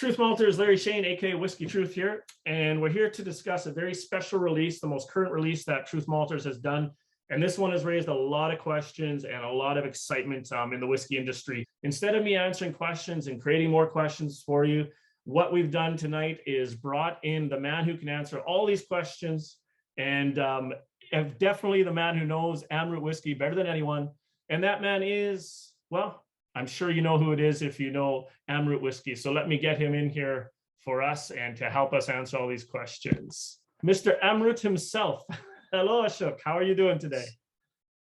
Truth Malters, Larry Schoen, aka Whiskey Truth here, and we're here to discuss a very special release, the most current release that Truth Malters has done. And this one has raised a lot of questions and a lot of excitement in the whiskey industry. Instead of me answering questions and creating more questions for you, what we've done tonight is brought in the man who can answer all these questions, and definitely the man who knows Amrut whiskey better than anyone. And that man is, well, I'm sure you know who it is if you know Amrut whiskey. So let me get him in here for us and to help us answer all these questions. Mr. Amrut himself. Hello, Ashok. How are you doing today?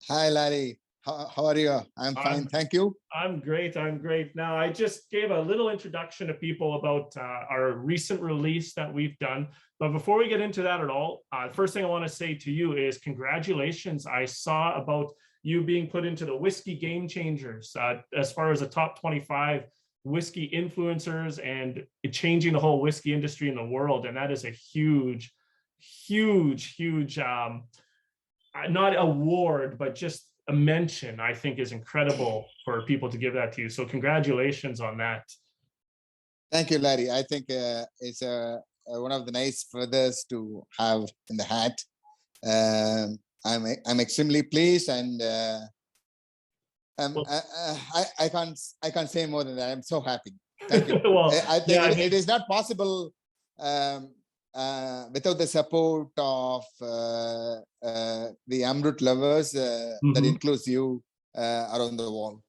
Hi, Larry. How are you? I'm fine. Thank you. I'm great. I'm great. Now, I just gave a little introduction to people about our recent release that we've done. But before we get into that at all, the first thing I want to say to you is congratulations. I saw about you being put into the Whiskey Game Changers as far as the top 25 whiskey influencers and changing the whole whiskey industry in the world. And that is a huge, not award, but just a mention, I think is incredible for people to give that to you. So congratulations on that. Thank you, Larry. I think it's one of the nice feathers to have in the hat. I'm extremely pleased, and I can't say more than that. I'm so happy. Thank you. Well, I think it is not possible without the support of the Amrut lovers that includes you around the world.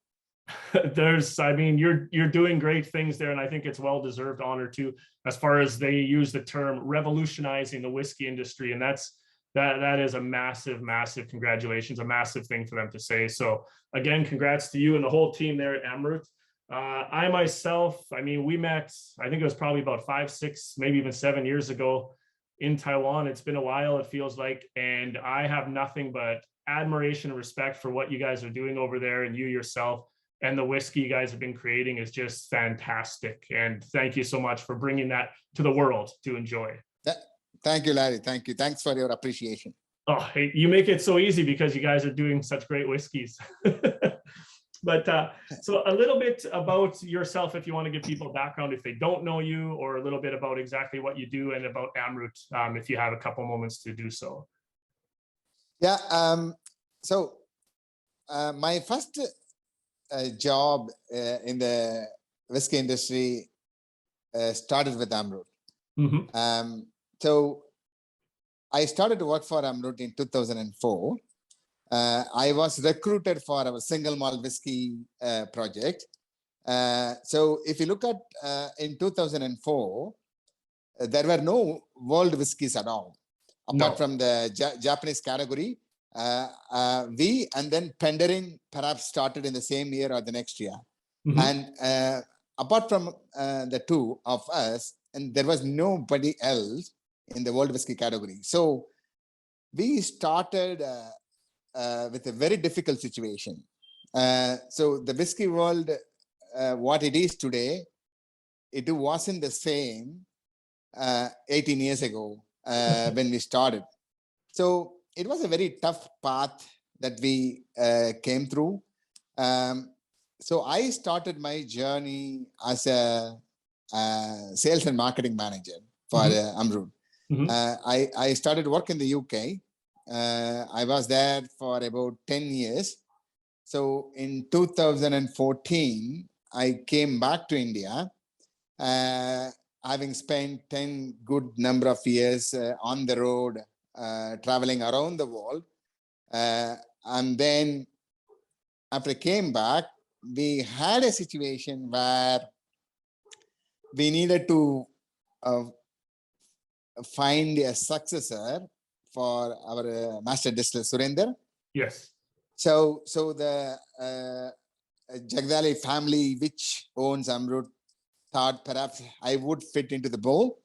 I mean, you're doing great things there, and I think it's well-deserved honor too, as far as they use the term revolutionizing the whiskey industry, and that is a massive congratulations, a massive thing for them to say. So again, congrats to you and the whole team there at Amrut. I myself, I mean, we met, I think it was probably about 5, 6, maybe even 7 years ago in Taiwan. It's been a while, it feels like, and I have nothing but admiration and respect for what you guys are doing over there, and you yourself, and the whiskey you guys have been creating is just fantastic. And thank you so much for bringing that to the world to enjoy. Thank you, Larry. Thank you. Thanks for your appreciation. Oh, hey, you make it so easy because you guys are doing such great whiskeys. But so a little bit about yourself, if you want to give people a background, if they don't know you, or a little bit about exactly what you do and about Amrut, if you have a couple moments to do so. Yeah. So my first job in the whiskey industry started with Amrut. So I started to work for Amrut in 2004. I was recruited for our single malt whiskey project. So if you look at in 2004, there were no world whiskeys at all, apart from the Japanese category. We and then Penderin perhaps started in the same year or the next year. And apart from the two of us, and there was nobody else in the world whiskey category. So we started with a very difficult situation. So the whiskey world, what it is today, it wasn't the same 18 years ago when we started. So it was a very tough path that we came through. So I started my journey as a sales and marketing manager for Amrut. I started work in the UK. I was there for about 10 years. So in 2014, I came back to India, having spent 10 good number of years on the road, traveling around the world. And then after I came back, we had a situation where we needed to find a successor for our master distiller Surinder. Yes. So the Jagdali family, which owns Amrut, thought perhaps I would fit into the bowl,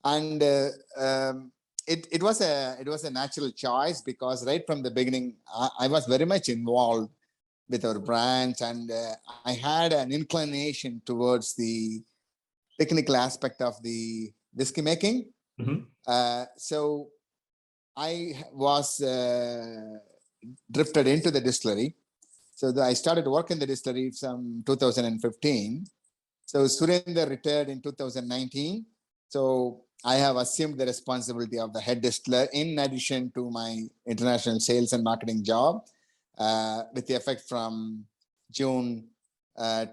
and it was a natural choice, because right from the beginning I was very much involved with our branch, and I had an inclination towards the technical aspect of the whiskey making. So I was drifted into the distillery. So I started working in the distillery from 2015. So Surinder retired in 2019. So I have assumed the responsibility of the head distiller in addition to my international sales and marketing job, with the effect from June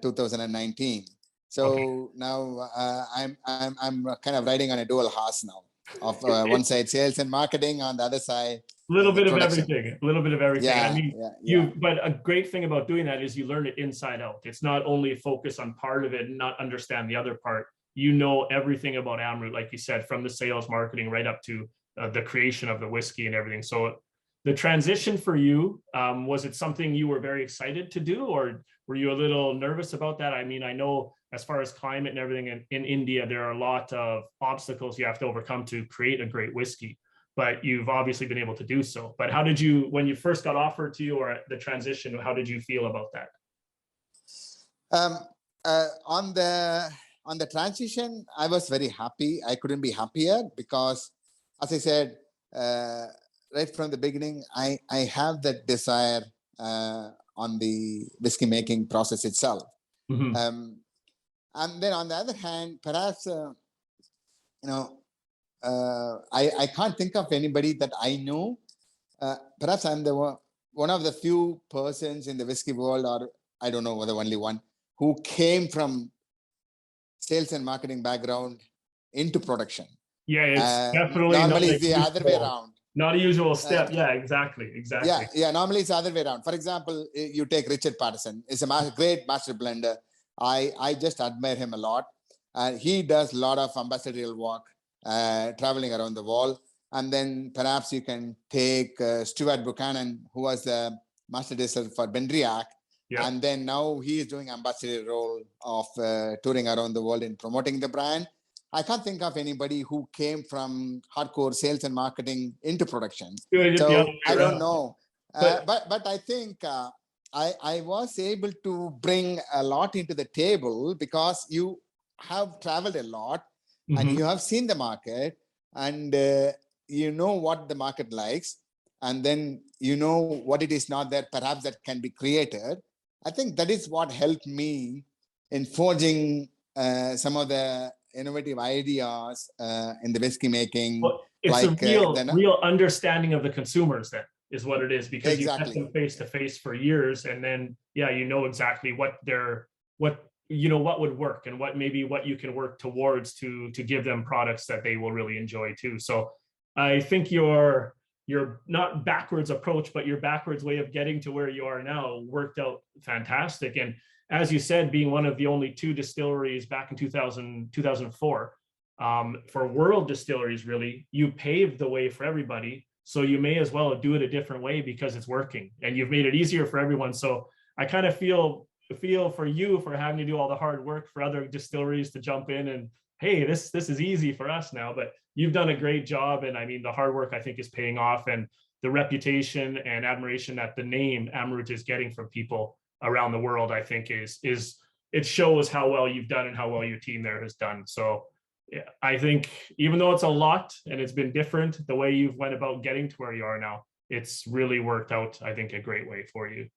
2019. So Okay. now I'm kind of riding on a dual horse now. Of one side sales and marketing, on the other side Little the bit of production. everything, a little bit of everything. I Yeah, mean, yeah. but a great thing about doing that is you learn it inside out. It's not only focus on part of it and not understand the other part. You know everything about Amrut, like you said, from the sales, marketing, right up to the creation of the whiskey and everything. So the transition for you, was it something you were very excited to do, or were you a little nervous about that? I mean, I know as far as climate and everything in India, there are a lot of obstacles you have to overcome to create a great whiskey, but you've obviously been able to do so. But how did you, when you first got offered to you, or the transition, how did you feel about that? Um, on the transition, I was very happy. I couldn't be happier because, as I said uh, right from the beginning, I have that desire on the whiskey making process itself. Mhm. And then on the other hand, perhaps you know, I can't think of anybody that I know. Perhaps I'm the one of the few persons in the whiskey world, or I don't know, the only one who came from sales and marketing background into production. Yeah, it's definitely not Normally a it's the other way usual, around. not a usual Uh, step. Yeah, exactly, exactly. yeah, normally it's the other way around. For example, you take Richard Patterson. He's a great master blender. I just admire him a lot. He does a lot of ambassadorial work, traveling around the world. And then perhaps you can take Stuart Buchanan, who was the master distiller for Benriach. Yeah. And then now he is doing ambassador role of touring around the world in promoting the brand. I can't think of anybody who came from hardcore sales and marketing into production. Doing it the other So way I don't around. know, But but I think I was able to bring a lot into the table because you have traveled a lot and mhm. you have seen the market, and you know what the market likes, and then you know what it is not there perhaps that can be created. I think that is what helped me in forging some of the innovative ideas in the whiskey making, Well, it's a like real understanding of the consumers then is what it is, because you've met exactly. them face to face for years, and then yeah, you know exactly what they're, what you know, what would work and what maybe what you can work towards to give them products that they will really enjoy too. So I think your not backwards approach, but your backwards way of getting to where you are now worked out fantastic. And as you said, being one of the only two distilleries back in 2004, for world distilleries, really, you paved the way for everybody. So you may as well do it a different way because it's working and you've made it easier for everyone. So I kind of feel for you for having to do all the hard work for other distilleries to jump in and, hey, this is easy for us now, but you've done a great job. And I mean, the hard work I think is paying off, and the reputation and admiration that the name Amrut is getting from people around the world, I think is it shows how well you've done and how well your team there has done. So yeah, I think even though it's a lot and it's been different, the way you've went about getting to where you are now, it's really worked out, I think, a great way for you.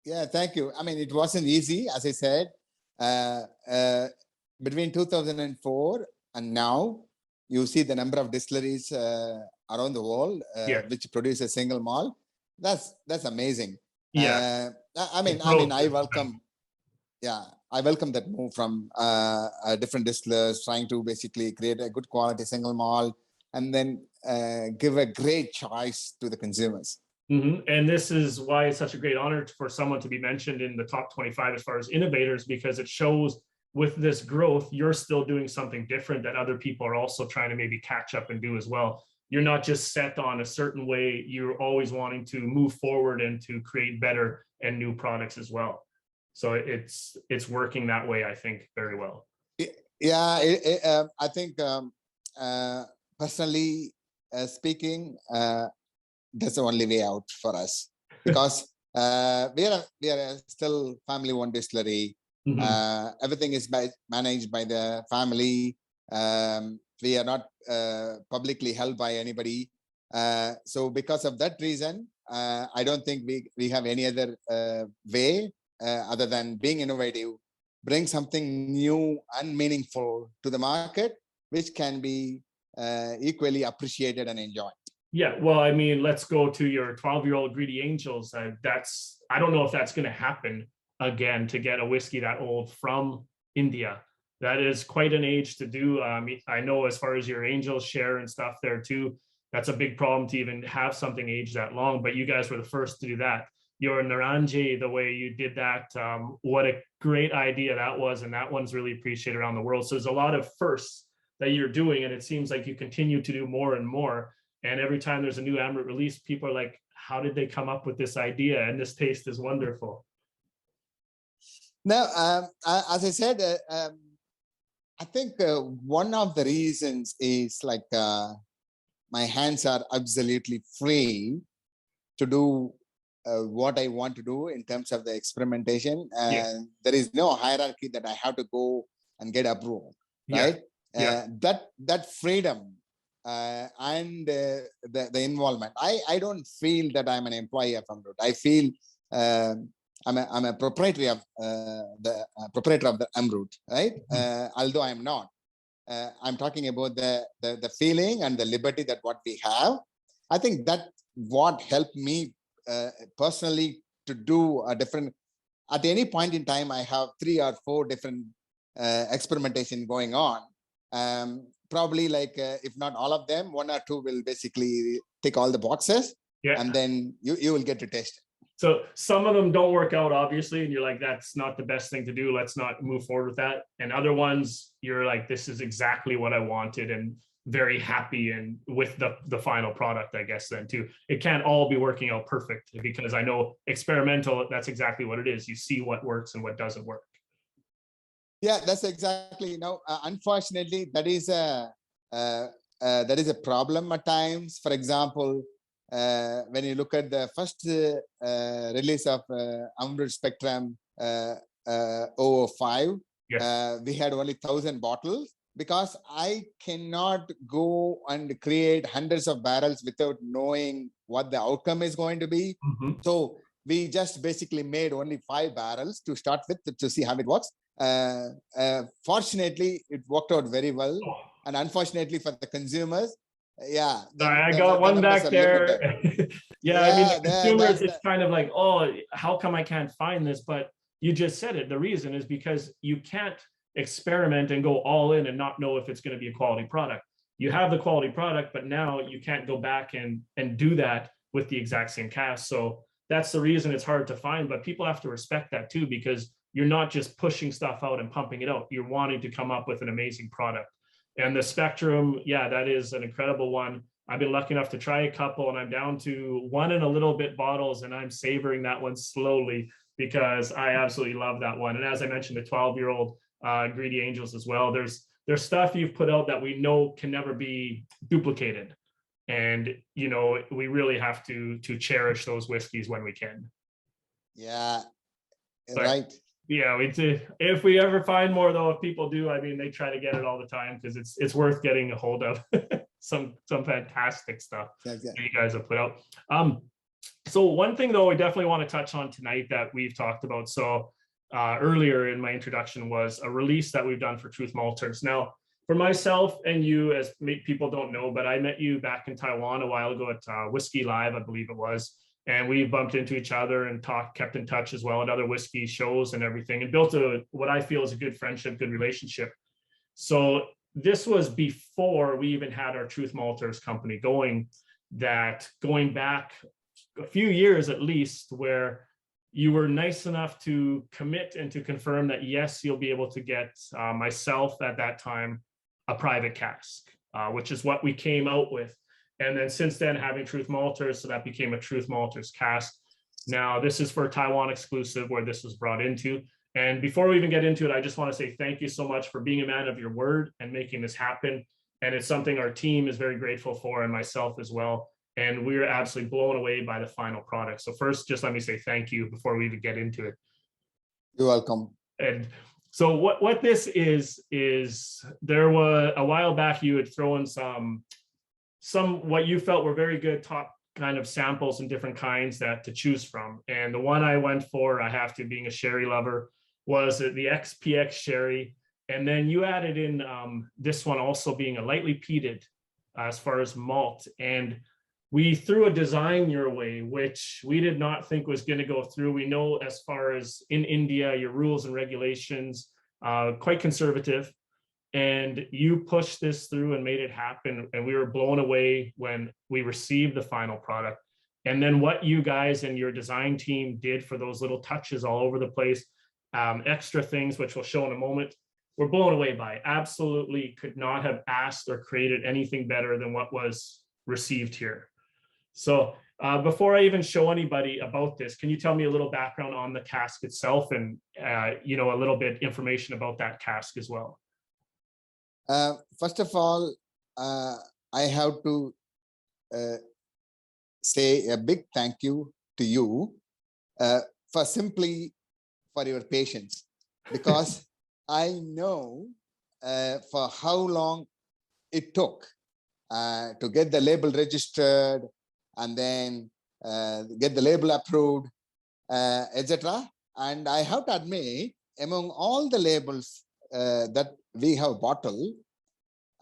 Yeah, thank you. I mean, it wasn't easy, as I said. Uh, uh, Between 2004 and now, you see the number of distilleries around the world Yeah, which produce a single malt. That's amazing. yeah. I welcome. Yeah, I welcome that move from different distillers trying to basically create a good quality single malt and then give a great choice to the consumers. Mm-hmm. And this is why it's such a great honor for someone to be mentioned in the top 25 as far as innovators, because it shows with this growth, you're still doing something different that other people are also trying to maybe catch up and do as well. You're not just set on a certain way, you're always wanting to move forward and to create better and new products as well. So it's working that way, I think, very well. Yeah, I think personally speaking, that's the only way out for us, because we are still family-owned distillery. Mm-hmm. Everything is managed by the family. We are not publicly held by anybody. So because of that reason, I don't think we have any other way other than being innovative bring something new and meaningful to the market, which can be equally appreciated and enjoyed. Yeah, well, I mean, let's go to your 12-year-old Greedy Angels. I don't know if that's going to happen again, to get a whiskey that old from India. That is quite an age to do. I know as far as your Angels share and stuff there too, that's a big problem to even have something age that long, but you guys were the first to do that. Your Naranje, the way you did that, what a great idea that was. And that one's really appreciated around the world. So there's a lot of firsts that you're doing, and it seems like you continue to do more and more. And every time there's a new Amrut release, people are like, how did they come up with this idea? And this taste is wonderful. Now, as I said, I think one of the reasons is like my hands are absolutely free to do what I want to do in terms of the experimentation. And Yeah. there is no hierarchy that I have to go and get approved, right? Yeah. That freedom and the involvement. I don't feel that I'm an employee of Amrut. I feel I'm a proprietor of the Amrut, right? Although I'm not. I'm talking about the feeling and the liberty that what we have. I think that what helped me personally to do a different. At any point in time, I have 3 or 4 different experimentation going on. Probably like if not all of them, 1 or 2 will basically tick all the boxes, and then you will get to taste it. So some of them don't work out, obviously, and you're like, that's not the best thing to do. Let's not move forward with that. And other ones, you're like, this is exactly what I wanted, and very happy and with the final product, I guess, then too. It can't all be working out perfect, because I know experimental, that's exactly what it is. You see what works and what doesn't work. Yeah, that's exactly. Unfortunately, that is a problem at times. For example, when you look at the first release of Amrut Spectrum 005, we had only 1,000 bottles, because I cannot go and create hundreds of barrels without knowing what the outcome is going to be. So we just basically made only 5 barrels to start with to see how it works. Fortunately, it worked out very well, and unfortunately for the consumers, I got one back there. I mean, the consumers, it's kind of like, oh, how come I can't find this? But you just said it. The reason is because you can't experiment and go all in and not know if it's going to be a quality product. You have the quality product, but now you can't go back and do that with the exact same cast. So that's the reason it's hard to find, but people have to respect that too, because you're not just pushing stuff out and pumping it out. You're wanting to come up with an amazing product. And the Spectrum, that is an incredible one. I've been lucky enough to try a couple, and I'm down to 1 and a little bit bottles, and I'm savoring that one slowly because I absolutely love that one. And as I mentioned, the 12-year-old Greedy Angels as well. There's stuff you've put out that we know can never be duplicated. And, we really have to cherish those whiskeys when we can. Yeah, right. Yeah, if we ever find more, though, if people do, I mean, they try to get it all the time, because it's worth getting a hold of. some fantastic stuff that you guys have put out. So one thing, though, we definitely want to touch on tonight that we've talked about. So earlier in my introduction was a release that we've done for Truth Malters. Now, for myself and you, as people don't know, but I met you back in Taiwan a while ago at Whiskey Live, I believe it was. And we bumped into each other and kept in touch as well at other whiskey shows and everything, and built what I feel is a good friendship, good relationship. So this was before we even had our Truth Malters company going back a few years at least, where you were nice enough to commit and to confirm that, yes, you'll be able to get myself at that time a private cask, which is what we came out with. And then since then, having Truth Malters, so that became a Truth Malters cask. Now, this is for Taiwan exclusive, where this was brought into. And before we even get into it, I just want to say thank you so much for being a man of your word and making this happen. And it's something our team is very grateful for, and myself as well. And we're absolutely blown away by the final product. So first, just let me say thank you before we even get into it. You're welcome. And so what this is there was a while back, you had thrown some what you felt were very good top kind of samples and different kinds to choose from. And the one I went for, I have to, being a sherry lover, was the XPX sherry. And then you added in this one also being a lightly peated as far as malt. And we threw a design your way, which we did not think was going to go through. We know as far as in India, your rules and regulations, quite conservative. And you pushed this through and made it happen. And we were blown away when we received the final product. And then what you guys and your design team did for those little touches all over the place, extra things, which we'll show in a moment, we're blown away by. Absolutely could not have asked or created anything better than what was received here. So before I even show anybody about this, can you tell me a little background on the cask itself and, you know, a little bit information about that cask as well? First of all, I have to say a big thank you to you for your patience, because I know for how long it took to get the label registered and then get the label approved, etc. And I have to admit, among all the labels that we have bottled,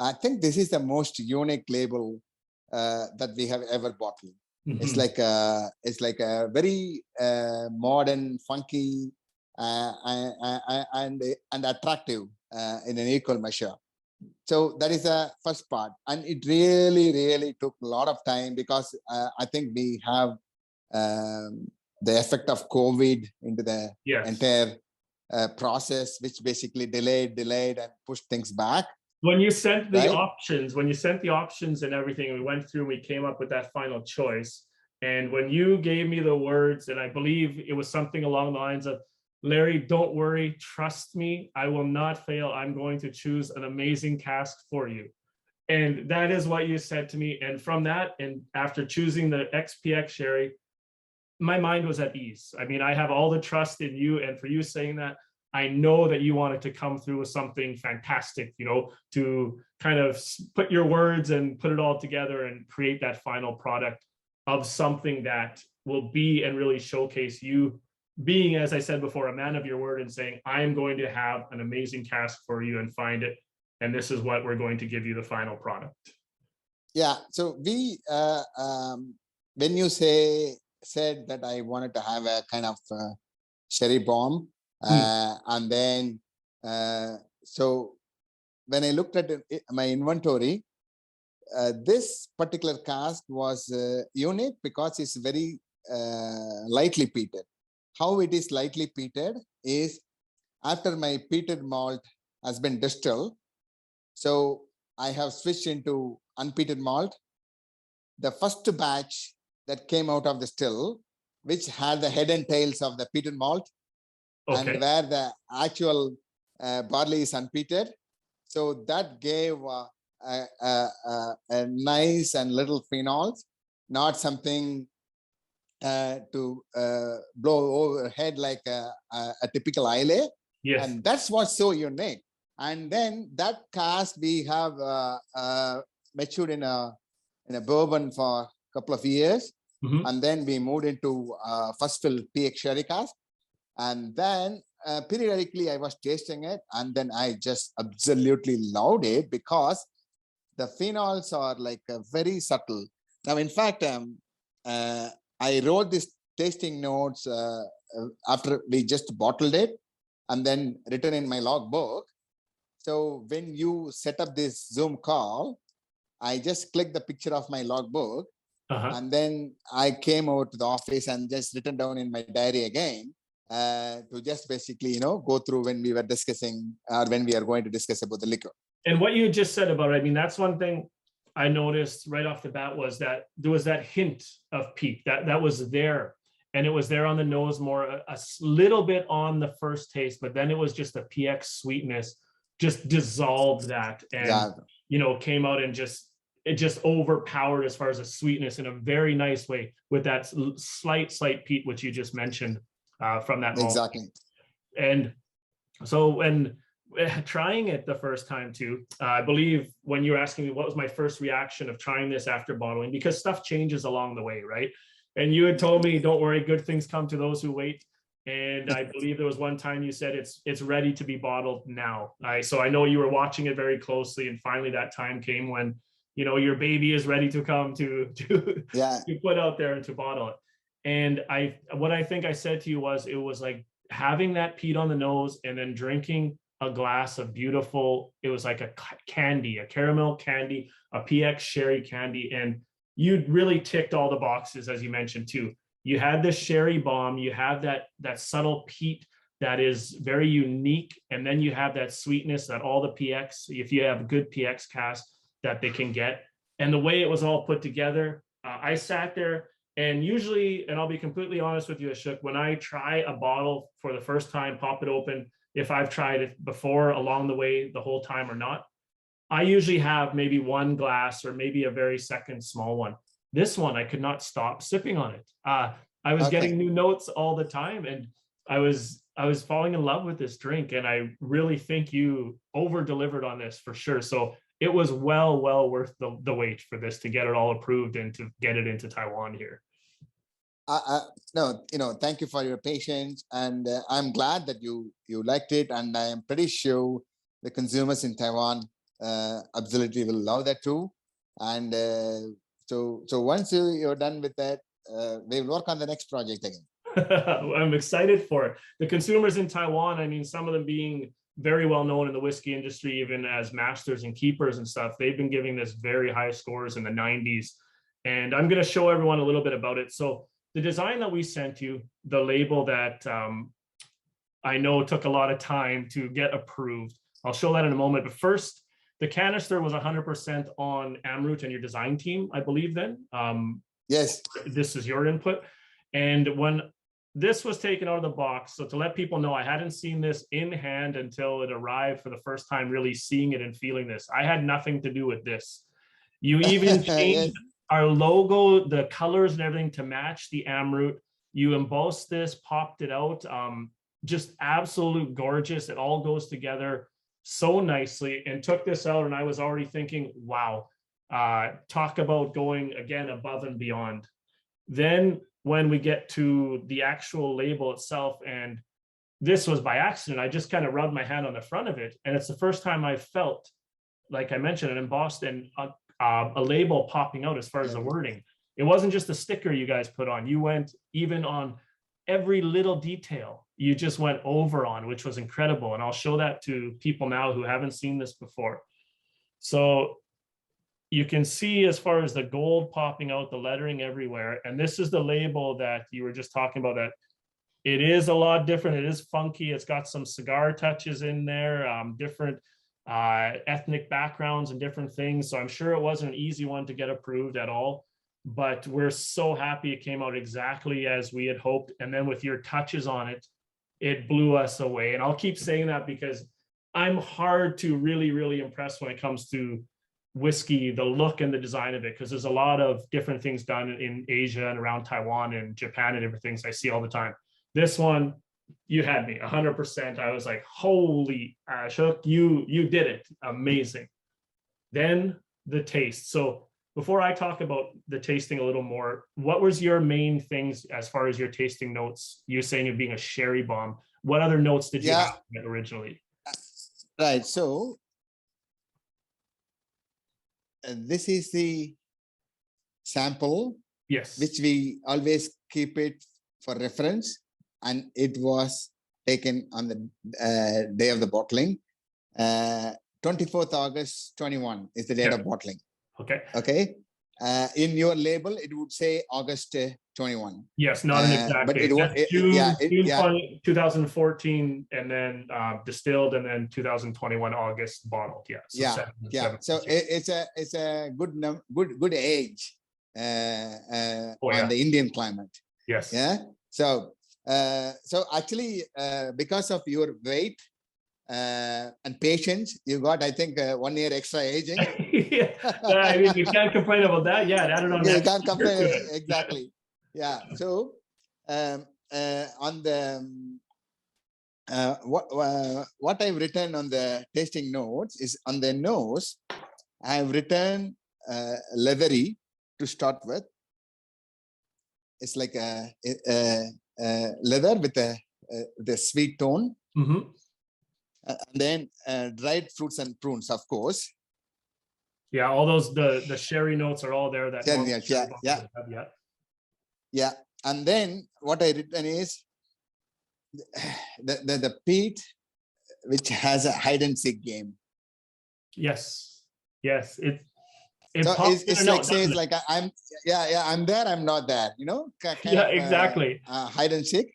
I think this is the most unique label that we have ever bottled. Mm-hmm. It's like a very modern, funky, and attractive in an equal measure. So that is the first part, and it really took a lot of time, because I think we have the effect of COVID into the entire process, which basically delayed and pushed things back. When you sent the options and everything, we went through, we came up with that final choice. And when you gave me the words, and I believe it was something along the lines of, Larry, don't worry, trust me, I will not fail. I'm going to choose an amazing cask for you. And that is what you said to me. And from that, and after choosing the XPX sherry, my mind was at ease. I mean, I have all the trust in you. And for you saying that, I know that you wanted to come through with something fantastic, you know, to kind of put your words and put it all together and create that final product of something that will be and really showcase you being, as I said before, a man of your word and saying, I am going to have an amazing cask for you and find it. And this is what we're going to give you the final product. Yeah. So we, when you said that I wanted to have a kind of sherry bomb, and then, so when I looked at my inventory, this particular cask was unique because it's very lightly peated. How it is lightly peated is after my peated malt has been distilled. So I have switched into unpeated malt. The first batch that came out of the still, which had the head and tails of the peated malt, and where the actual barley is unpeated. So that gave a nice and little phenols, not something to blow overhead like a typical Islay. Yes. And that's what's so unique. And then that cask we have matured in a bourbon for a couple of years. Mm-hmm. And then we moved into first fill PX sherry cask. And then periodically I was tasting it, and then I just absolutely loved it because the phenols are like very subtle. Now, in fact, I wrote these tasting notes after we just bottled it and then written in my logbook. So when you set up this Zoom call, I just clicked the picture of my logbook, and then I came over to the office and just written down in my diary again to just basically, you know, go through when we were discussing or when we are going to discuss about the liquor. And what you just said about it, I mean, that's one thing I noticed right off the bat was that there was that hint of peat that was there, and it was there on the nose more, a little bit on the first taste, but then it was just the PX sweetness just dissolved that, and you know, came out and it just overpowered as far as the sweetness in a very nice way with that slight peat, which you just mentioned from that malt. Exactly. And so when trying it the first time too, I believe when you were asking me what was my first reaction of trying this after bottling, because stuff changes along the way, right? And you had told me, don't worry, good things come to those who wait. And I believe there was one time you said it's ready to be bottled now. So I know you were watching it very closely, and finally that time came when, you know, your baby is ready to come Yeah. to put out there and to bottle it. And what I think I said to you was, it was like having that peat on the nose and then drinking a glass of beautiful, it was like a candy, a caramel candy, a PX sherry candy. And you really ticked all the boxes, as you mentioned too. You had the sherry bomb, you have that subtle peat that is very unique, and then you have that sweetness that all the PX, if you have a good PX cast, that they can get. And the way it was all put together, I sat there, and usually, and I'll be completely honest with you, Ashok, when I try a bottle for the first time, pop it open, if I've tried it before along the way the whole time or not, I usually have maybe one glass or maybe a very second small one. This one, I could not stop sipping on it. I was getting new notes all the time, and I was falling in love with this drink, and I really think you over delivered on this for sure. So it was well worth the wait for this to get it all approved and to get it into Taiwan here. No, thank you for your patience, and I'm glad that you liked it, and I am pretty sure the consumers in Taiwan absolutely will love that too. And so once you're done with that, they will work on the next project again. I'm excited for it. The consumers in Taiwan, I mean, some of them being very well known in the whiskey industry, even as masters and keepers and stuff, they've been giving this very high scores in the 90s. And I'm going to show everyone a little bit about it. So the design that we sent you, the label that I know took a lot of time to get approved, I'll show that in a moment. But first, the canister was 100% on Amrut and your design team, I believe then. Yes. This is your input. And when this was taken out of the box, so to let people know, I hadn't seen this in hand until it arrived for the first time, really seeing it and feeling this. I had nothing to do with this. You even changed our logo, the colors and everything to match the Amrut. You embossed this, popped it out. Just absolute gorgeous. It all goes together so nicely, and took this out, and I was already thinking, wow, talk about going again above and beyond. Then when we get to the actual label itself, and this was by accident, I just kind of rubbed my hand on the front of it, and it's the first time I felt, like I mentioned, an embossed and a label popping out as far as the wording. It wasn't just a sticker you guys put on. You went even on every little detail. You just went over on, which was incredible. And I'll show that to people now who haven't seen this before. So you can see as far as the gold popping out, the lettering everywhere. And this is the label that you were just talking about, that it is a lot different. It is funky. It's got some cigar touches in there, different ethnic backgrounds and different things. So I'm sure it wasn't an easy one to get approved at all, but we're so happy it came out exactly as we had hoped. And then with your touches on it, it blew us away. And I'll keep saying that because I'm hard to really impress when it comes to whiskey, the look and the design of it, because there's a lot of different things done in Asia and around Taiwan and Japan and different things I see all the time. This one, you had me 100%. I was like, holy Ashok, you did it. Amazing. Then the taste. So before I talk about the tasting a little more, what was your main things as far as your tasting notes? You're saying it being a sherry bomb. What other notes did you have originally? Right. So this is the sample. Yes. Which we always keep it for reference. And it was taken on the day of the bottling. 24th August 21 is the date of bottling. Okay. Okay. In your label, it would say August 21. Yes, not an exact but date. it was June 2014, and then distilled, and then 2021 August bottled. Yeah. So So it's a good age on the Indian climate. Yes. Yeah. So actually, because of your weight and patience, you got, I think, 1 year extra aging. Yeah, I mean, you can't complain about that. Yeah, I don't know. You can't complain. Exactly. Yeah. So on the what I've written on the tasting notes is, on the nose, I have written leathery to start with. It's like a leather with a the sweet tone. Mhm. And then dried fruits and prunes, of course. Yeah, all those the sherry notes are all there. That Yeah, normal yeah, sherry yeah, bottles yeah, would have, yeah. yeah. And then what I written is the peat, which has a hide and seek game. Yes, yes. It So pops in it's and like out, says doesn't it? like I'm there, I'm not there. You know, kind Yeah, of exactly. hide and seek.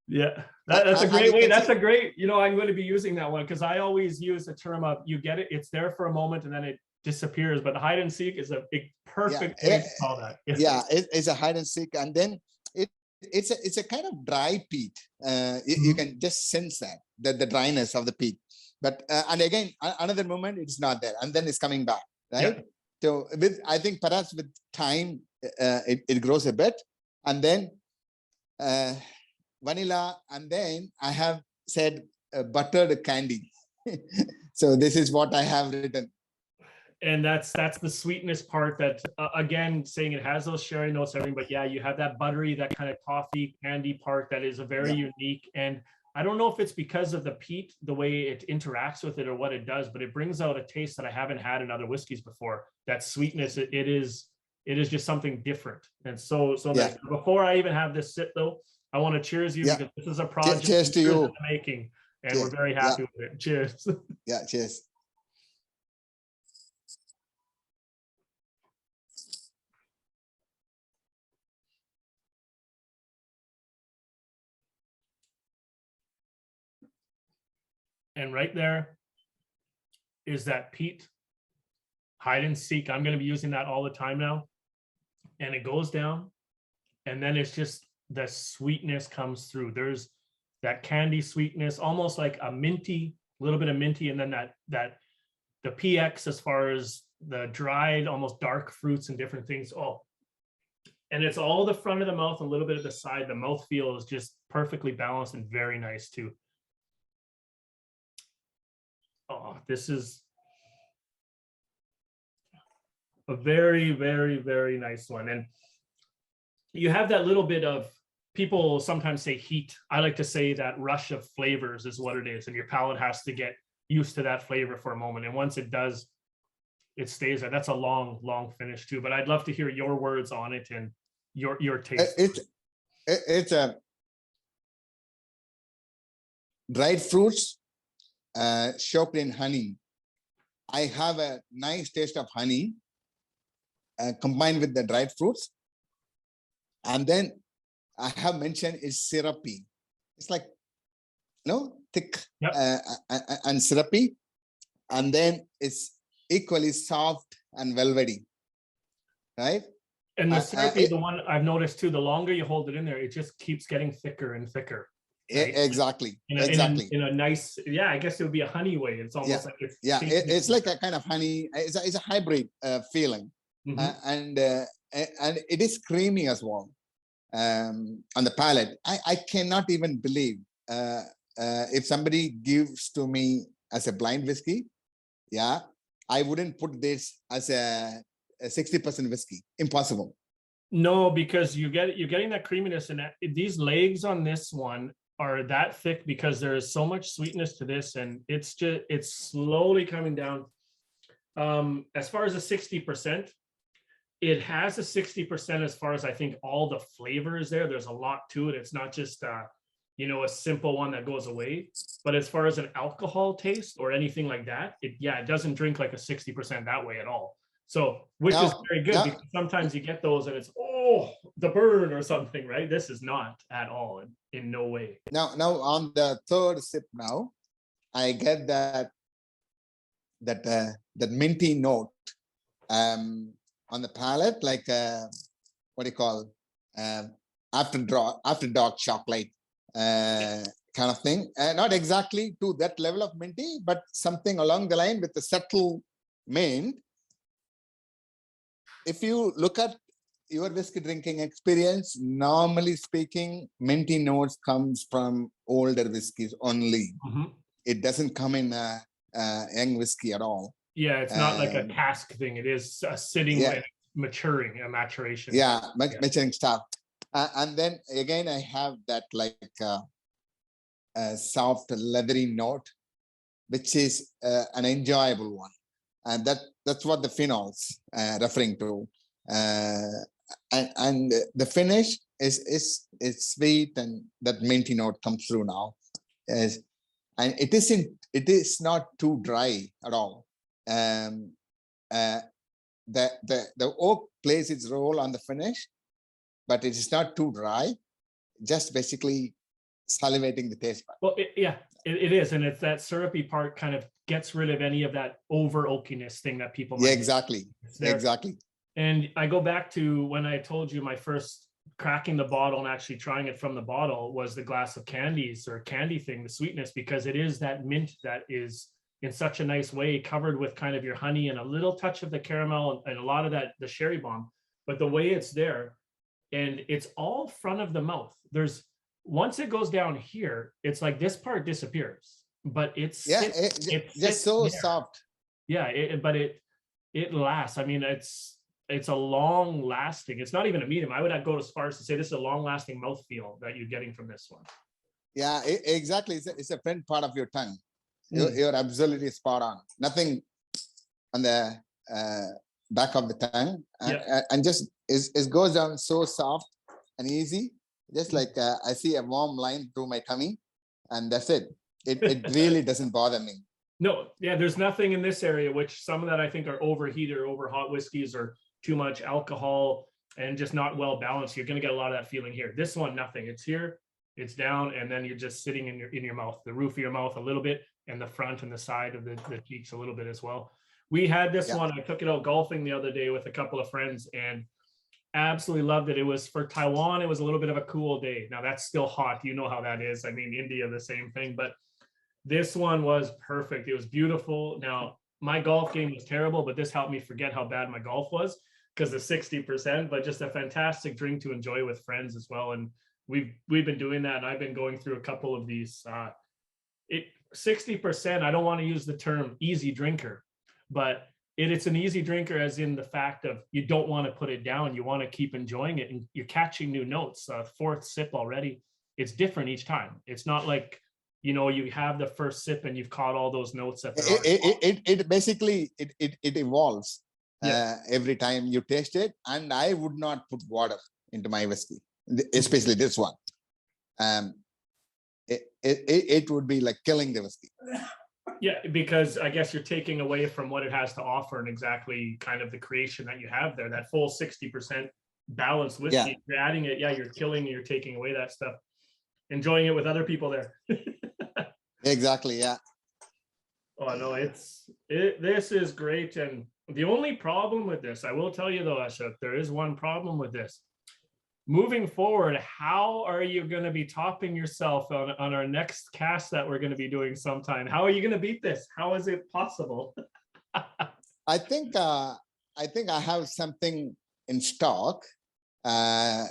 Yeah, that's a And great you way. can That's see, a great, I'm going to be using that one because I always use the term of you get it, it's there for a moment and then it disappears. But the hide and seek is a yeah, perfect way to call that. yeah, it's a hide and seek, and then it's a kind of dry peat. You Mhm. can just sense that the dryness of the peat. But and again, another moment it's not there, and then it's coming back, Yeah. right? So with I think perhaps with time it grows a bit, and then vanilla, and then I have said buttered candy. So this is what I have written. And that's the sweetness part that again saying it has those sherry notes everything, but yeah, you have that buttery, that kind of toffee candy part that is a very Yeah. unique. And I don't know if it's because of the peat, the way it interacts with it or what it does, but it brings out a taste that I haven't had in other whiskeys before. That sweetness, it is just something different. And so Yeah. nice. Before I even have this sip though, I want to cheers you Yeah. because this is a project Cheers to years in you. the making and we're Cheers. very Yeah. happy with it. Cheers. Yeah. Cheers. And right there is that peat hide and seek. I'm going to be using that all the time now. And it goes down. And then it's just the sweetness comes through. There's that candy sweetness, almost like a minty, little bit of minty. And then that the PX as far as the dried, almost dark fruits and different things. Oh, and it's all the front of the mouth, a little bit of the side. The mouth feel is just perfectly balanced and very nice too. Oh, this is a very, very, very nice one. And you have that little bit of, people sometimes say heat. I like to say that rush of flavors is what it is. And your palate has to get used to that flavor for a moment. And once it does, it stays there. That's a long, long finish too. But I'd love to hear your words on it and your taste. It's a dried fruits soaked in honey. I have a nice taste of honey combined with the dried fruits. And then I have mentioned it's syrupy. It's like, thick Yep. and syrupy. And then it's equally soft and velvety, right? And the syrupy, It, the one I've noticed too, the longer you hold it in there, it just keeps getting thicker and thicker. Right? exactly. In a nice, yeah, I guess it would be a honey way. It's almost like it's it's like a kind of honey. It's a hybrid feeling, and it is creamy as well on the palate. I cannot even believe if somebody gives to me as a blind whiskey, I wouldn't put this as a 60% whiskey. Impossible. No, because you're getting that creaminess, and these legs on this one are that thick because there is so much sweetness to this, and it's slowly coming down. As far as the 60%, it has a 60% as far as I think all the flavor is there. There's a lot to it. It's not just a simple one that goes away. But as far as an alcohol taste or anything like that, it doesn't drink like a 60% that way at all. So, which is very good because sometimes you get those and it's, the burn or something, right? This is not at all, in no way. Now on the third sip now, I get that minty note on the palate, like what do you call after dark chocolate kind of thing. Not exactly to that level of minty, but something along the line with the subtle mint. If you look at your whiskey drinking experience, normally speaking, minty notes comes from older whiskeys only. It doesn't come in young whiskey at all. Yeah, it's not like a cask thing. It is a sitting and maturing, a maturation. Maturing stuff. And then again, I have that like soft leathery note, which is an enjoyable one. And that's what the phenols referring to. And the finish is sweet, and that minty note comes through now. Yes. And it is not too dry at all. The oak plays its role on the finish, but it is not too dry, just basically salivating the taste bud. Well, it is. And it's that syrupy part kind of gets rid of any of that over oakiness thing that people might. Yeah, exactly. Exactly. And I go back to when I told you my first cracking the bottle and actually trying it from the bottle was the glass of candies or candy thing, the sweetness, because it is that mint that is in such a nice way covered with kind of your honey and a little touch of the caramel and a lot of that, the sherry bomb, but the way it's there and it's all front of the mouth. There's, once it goes down here, it's like this part disappears, but it's just so there. Soft. Yeah, but it lasts. I mean, it's a long lasting, it's not even a medium. I would go as far as to say this is a long lasting mouthfeel that you're getting from this one. Yeah, exactly. It's a front part of your tongue. You're absolutely spot on. Nothing on the back of the tongue, and just it goes down so soft and easy, just like I see a warm line through my tummy, and that's it. It really doesn't bother me. No, yeah, there's nothing in this area, which some of that I think are overheated or over hot whiskeys or too much alcohol and just not well balanced. You're going to get a lot of that feeling here. This one, nothing. It's here, it's down, and then you're just sitting in your mouth, the roof of your mouth a little bit, and the front and the side of the cheeks a little bit as well. We had this one. I took it out golfing the other day with a couple of friends and absolutely loved it. It was for Taiwan. It was a little bit of a cool day. Now that's still hot. You know how that is. I mean, India, the same thing, but this one was perfect. It was beautiful. Now, my golf game was terrible, but this helped me forget how bad my golf was because of 60%, but just a fantastic drink to enjoy with friends as well. And we've been doing that. And I've been going through a couple of these. 60%, I don't want to use the term easy drinker, but it's an easy drinker as in the fact of you don't want to put it down. You want to keep enjoying it and you're catching new notes. Fourth sip already. It's different each time. It's not like, you know, you have the first sip and you've caught all those notes. It basically evolves every time you taste it. And I would not put water into my whiskey, especially this one. It would be like killing the whiskey. Yeah, because I guess you're taking away from what it has to offer and exactly kind of the creation that you have there, that full 60% balanced whiskey. Yeah. You're adding it, you're killing, you're taking away that stuff, enjoying it with other people there. Exactly, yeah. Oh no, this is great. And the only problem with this, I will tell you though, Ashok, there is one problem with this. Moving forward, how are you going to be topping yourself on our next cast that we're going to be doing sometime? How are you going to beat this? How is it possible? I think I have something in stock. That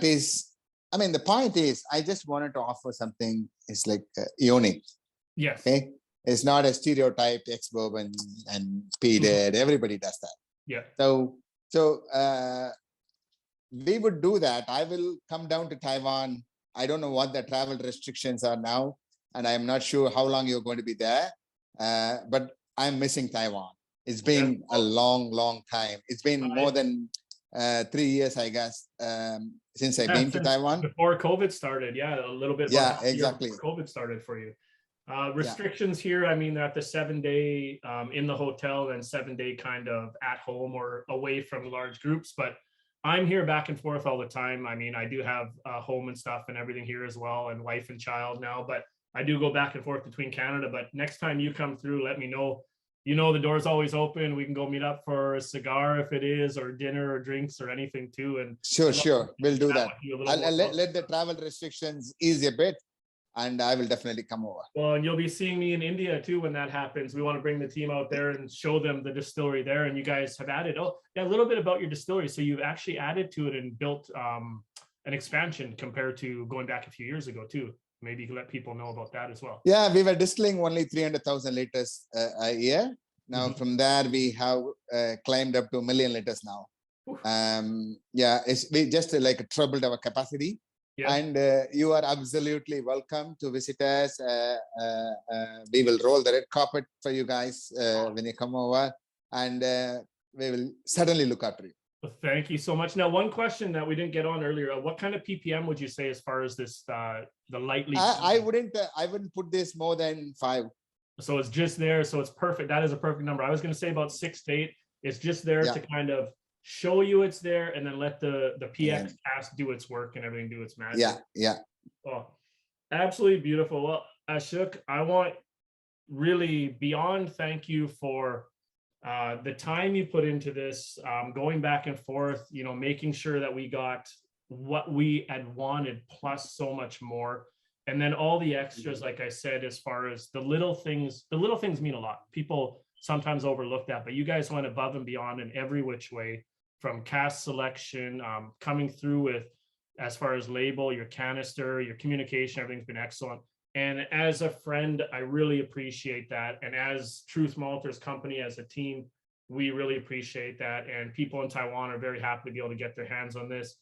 is, I mean, the point is, I just wanted to offer something. It's like unique. Yes. Okay. It's not a stereotyped ex-bourbon and peated. Everybody does that. Yeah. So we would do that. I will come down to Taiwan. I don't know what the travel restrictions are now, and I'm not sure how long you're going to be there. But I'm missing Taiwan. It's been a long time. It's been more than 3 years, I guess, since I've been to Taiwan. Before COVID started, a little bit. Yeah, exactly. COVID started for you. Restrictions here, I mean, they're at the 7-day in the hotel and 7-day kind of at home or away from large groups, but I'm here back and forth all the time. I mean, I do have a home and stuff and everything here as well, and wife and child now, but I do go back and forth between Canada. But next time you come through, let me know. You know, the door's always open. We can go meet up for a cigar if it is, or dinner or drinks or anything too. And sure. We'll do that. I'll let the travel restrictions ease a bit, and I will definitely come over. Well, and you'll be seeing me in India too when that happens. We want to bring the team out there and show them the distillery there. And you guys have added, a little bit about your distillery. So you've actually added to it and built an expansion compared to going back a few years ago too. Maybe you can let people know about that as well. Yeah, we were distilling only 300,000 liters a year. Now from there, we have climbed up to 1 million liters now. We just like tripled our capacity. Yeah. And you are absolutely welcome to visit us. We will roll the red carpet for you guys when you come over, and we will certainly look after you. Well, thank you so much. Now, one question that we didn't get on earlier, what kind of PPM would you say as far as this, the lightly? I wouldn't put this more than 5. So it's just there. So it's perfect. That is a perfect number. I was going to say about 6 to 8. It's just there Yeah. to kind of show you it's there, and then let the PX Yeah. cast do its work and everything do its magic. Yeah, yeah. Oh, absolutely beautiful. Well, Ashok, I want really beyond thank you for the time you put into this, going back and forth, you know, making sure that we got what we had wanted plus so much more. And then all the extras, like I said, as far as the little things mean a lot. People sometimes overlook that, but you guys went above and beyond in every which way, from cast selection, coming through with, as far as label, your canister, your communication, everything's been excellent. And as a friend, I really appreciate that. And as Truth Malters company, as a team, we really appreciate that. And people in Taiwan are very happy to be able to get their hands on this.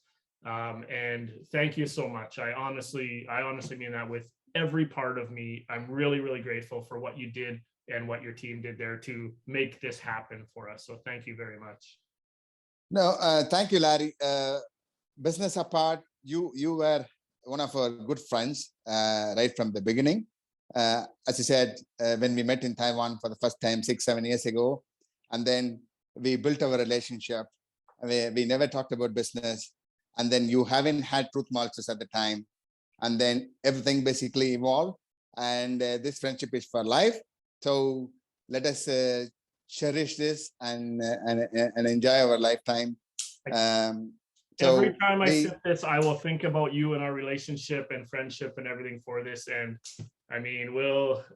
And thank you so much. I honestly mean that with every part of me. I'm really, really grateful for what you did and what your team did there to make this happen for us. So thank you very much. No, thank you, Larry. Business apart, you were one of our good friends right from the beginning. As I said, when we met in Taiwan for the first time 6-7 years ago, and then we built our relationship. We never talked about business, and then you haven't had Truth Malters at the time, and then everything basically evolved, and this friendship is for life. So let us cherish this and enjoy our lifetime. Every time I sip this, I will think about you and our relationship and friendship and everything for this. And I mean,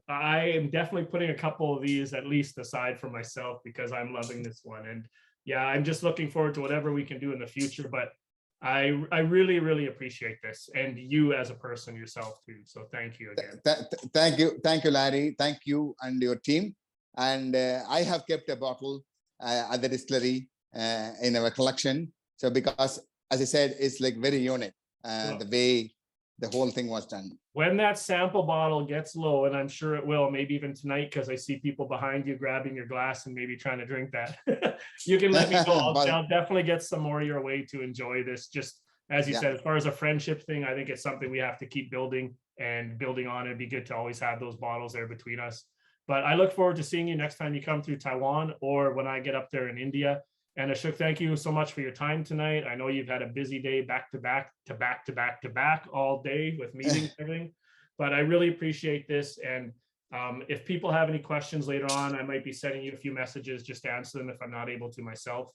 I am definitely putting a couple of these at least aside for myself because I'm loving this one. And yeah, I'm just looking forward to whatever we can do in the future. But I really, really appreciate this, and you as a person yourself too. So thank you again. Thank you, Larry. Thank you and your team. And I have kept a bottle at the distillery in our collection. So because, as I said, it's like very unique, the way the whole thing was done. When that sample bottle gets low, and I'm sure it will, maybe even tonight, because I see people behind you grabbing your glass and maybe trying to drink that, you can let me know. I'll definitely get some more your way to enjoy this. Just as you said, as far as a friendship thing, I think it's something we have to keep building on. It'd be good to always have those bottles there between us. But I look forward to seeing you next time you come through Taiwan, or when I get up there in India. And Ashok, thank you so much for your time tonight. I know you've had a busy day back to back all day with meetings and everything, but I really appreciate this. And if people have any questions later on, I might be sending you a few messages just to answer them if I'm not able to myself.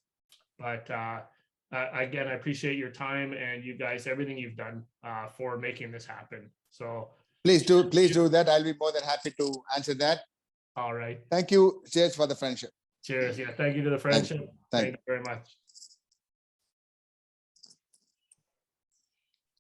But again, I appreciate your time and you guys, everything you've done for making this happen. So please do that. I'll be more than happy to answer that. All right. Thank you. Cheers for the friendship. Cheers. Yeah. Thank you to the friendship. Thank you very much.